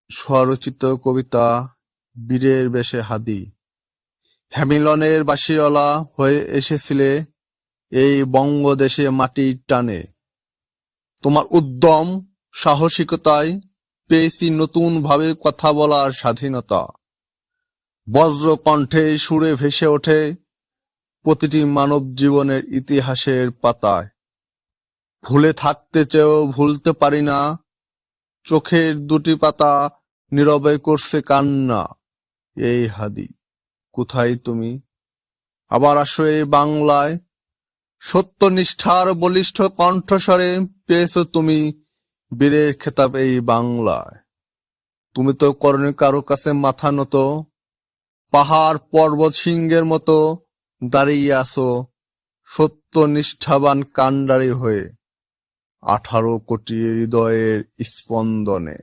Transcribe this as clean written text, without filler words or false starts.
স্বরচিত কবিতা বীরের বেশে হাদি। হ্যামিলনের বাঁশিওয়ালা হয়ে এসেছিলে এই বঙ্গদেশে মাটির টানে। তোমার উদ্যম সাহসিকতায় পেয়েছি নতুন ভাবে কথা বলার স্বাধীনতা। বজ্র কণ্ঠে সুরে ভেসে ওঠে প্রতিটি মানব জীবনের ইতিহাসের পাতায়। ভুলে থাকতে চেয়েও ভুলতে পারি না, চোখের দুটি পাতা নীরবে করছে কান্না। এই হাদি, কোথায় তুমি? আবার আসো এই বাংলায়। সত্যনিষ্ঠার বলিষ্ঠ কণ্ঠস্বরে পেয়েছো তুমি বীরের খেতাব এই বাংলায়। তুমি তো করনি কারো কাছে মাথা নত, পাহাড় পর্বত সিংহের মতো দাঁড়িয়ে আছো সত্যনিষ্ঠাবান কান্ডারি হয়ে 18 কোটি হৃদয়ের স্পন্দনে।